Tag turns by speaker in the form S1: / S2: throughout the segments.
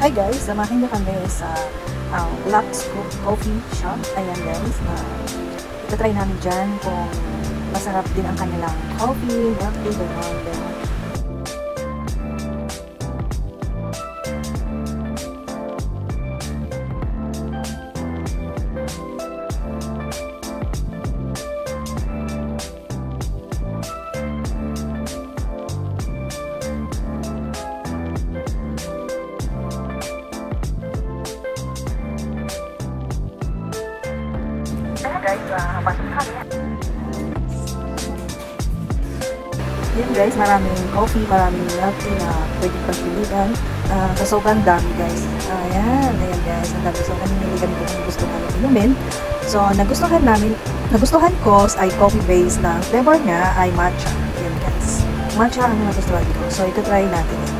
S1: Hi guys, samahin niyo kami sa Black Scoop Coffee Shop. Ayan guys, itatry namin dyan kung masarap din ang kanilang coffee, milk tea, gano'n. Yan guys, maraming coffee, maraming milk tea na pwede pagpilian. Sa sobrang dami guys. Ayan guys, ang dami. So, naninigan ko kung gusto namin inumin. So, nagustuhan ko ay coffee base na flavor niya ay matcha. Yan guys. Matcha ang nagustuhan ko. So, ito try natin yan.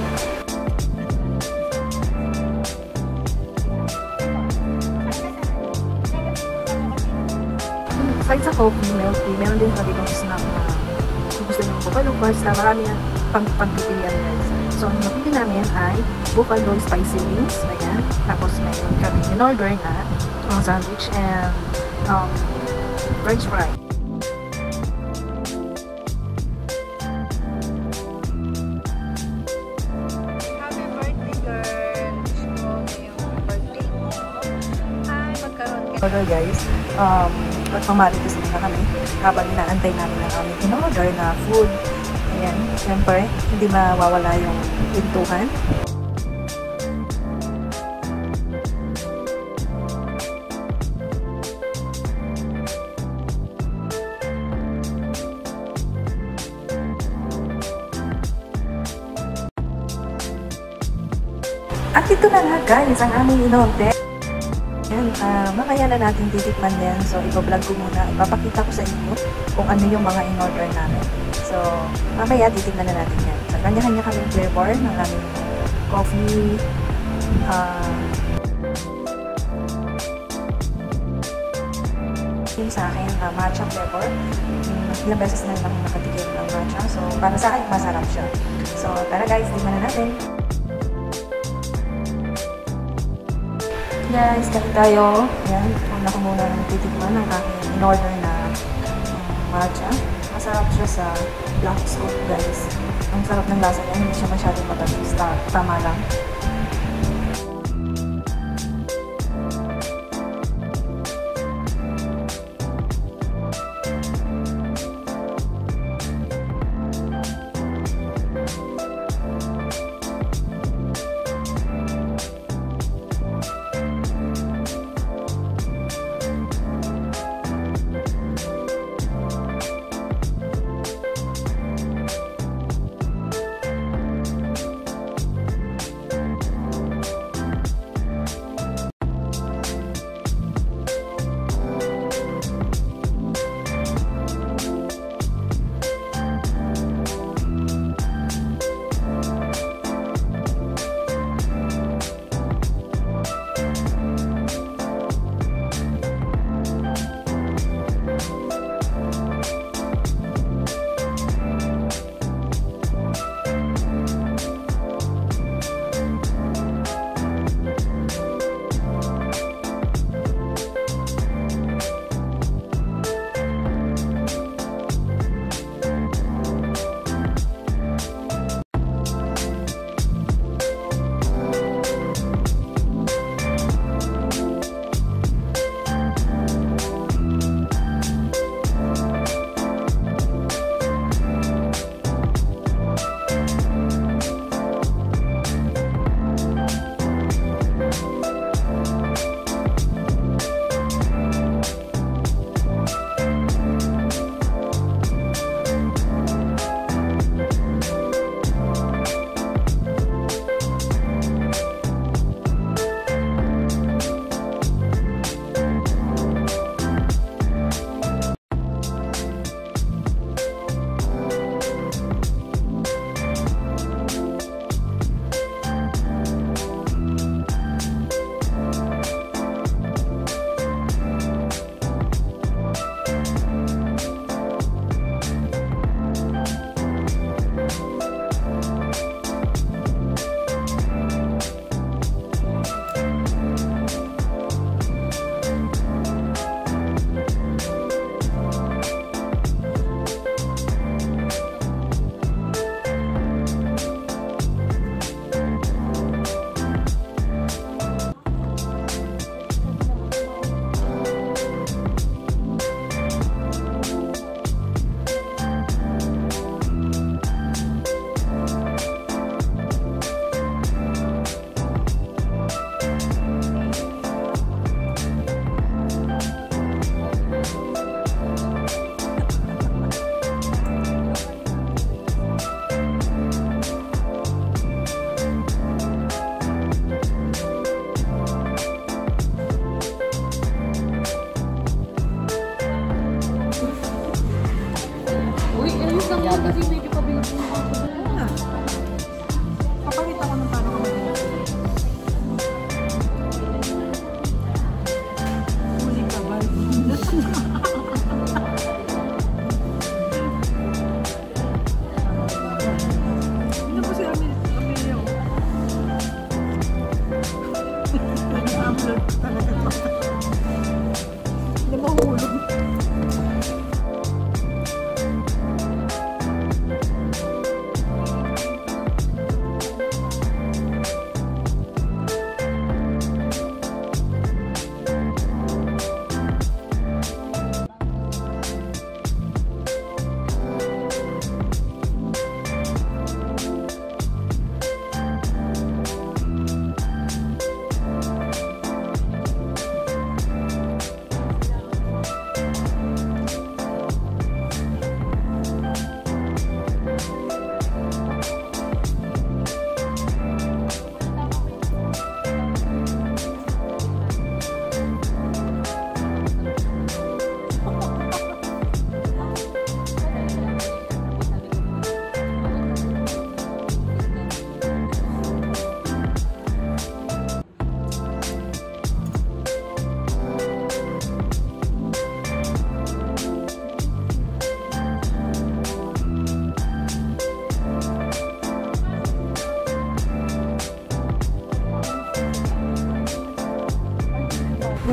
S1: Aside sa coffee, milk tea, meron din sabi kong snack na gusto nyo buffalo bars na marami pagpipilian guys. So, ang napili namin ay buffalo spicy wings. Ayan. Tapos, mayroon kami in-order na sandwich and french fry.
S2: Happy birthday, girl! Wish ko yung birthday mo ay magkaroon ka.
S1: Order guys. Pagpamarites na kami habang inaantay namin ang aming in-order na food. Ayan, syempre, hindi mawawala yung pintuhan. At ito na nga guys, ang aming in-order. Yan, mamaya na natin titikman yan. So, iba-vlog ko muna. Ipapakita ko sa inyo kung ano yung mga in-order namin. So, mamaya titikman na natin yan. So, kanya-kanya kaming flavor ng aming coffee. Yung sa akin, matcha flavor. Ilang beses na lang nakatikim ng matcha. So, para sa akin, masarap siya. So, tara guys, tikman na natin. Guys, kain tayo. Yan, una ko muna ng titikman ng aking in-order na matcha. Masarap siya sa Black Scoop, guys. Ang sarap ng lasa niya, hindi siya masyadong matamis. Tama lang.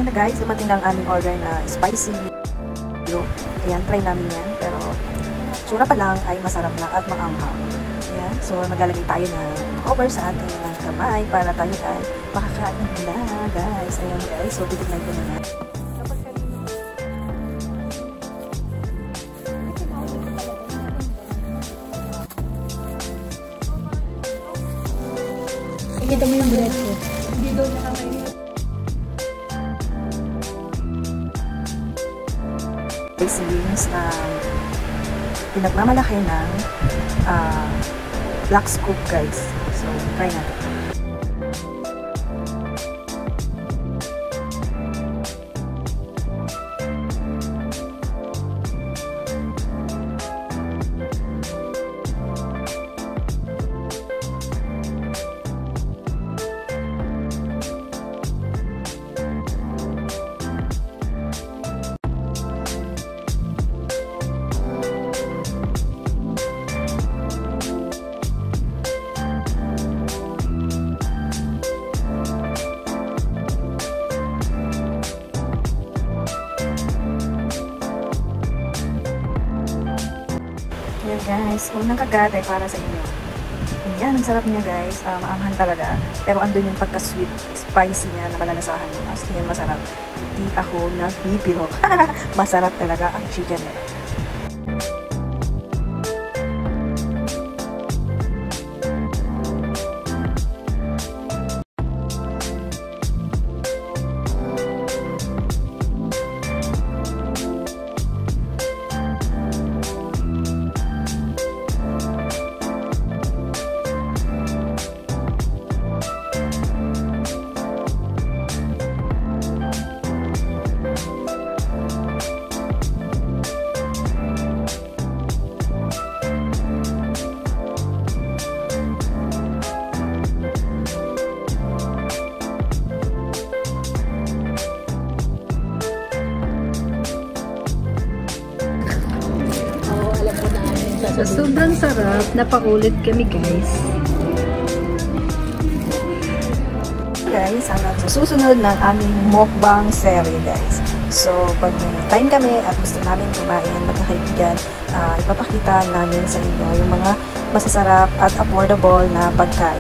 S1: ayun na guys, dumating na ang aming order na spicy. Ayan, try namin yan. Pero, tsura pa lang ay masarap na at maanghang. Ayan, so maglalagay tayo ng cover sa ating kamay para tayo ay makakain na guys. Ayan guys, so titignan ko na yan.
S2: Kita mo yung bread ko. Hindi daw nakakain.
S1: Spicy wings na pinagmamalaki ng black scoop guys. So, try natin. Ayan guys, unang kagat ay para sa inyo. Ayan, ang sarap niya guys. Maanghang talaga. Pero andun yung pagka-sweet, spicy niya na malalasahan mo. As in, masarap. Hindi ako nagbibiro. Masarap talaga ang chicken nila.
S2: So, sobrang sarap. Napaulit kami guys.
S1: Guys, hanggang sa susunod ng aming mukbang series guys. So, pag may time kami at gusto namin kumain, magkakaibigan, ipapakita namin sa inyo yung mga masasarap at affordable na pagkain.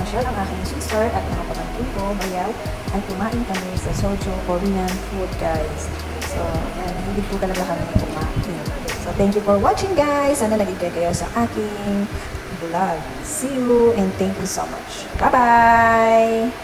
S1: pumasyal ang aking sister at mga pamangkin ko, bayaw, ay kumain kami sa Sojo Korean food, guys. So, yan, hindi po talaga kami kumain. So, thank you for watching, guys. Sana nag-enjoy kayo sa aking vlog. See you and thank you so much. Bye-bye!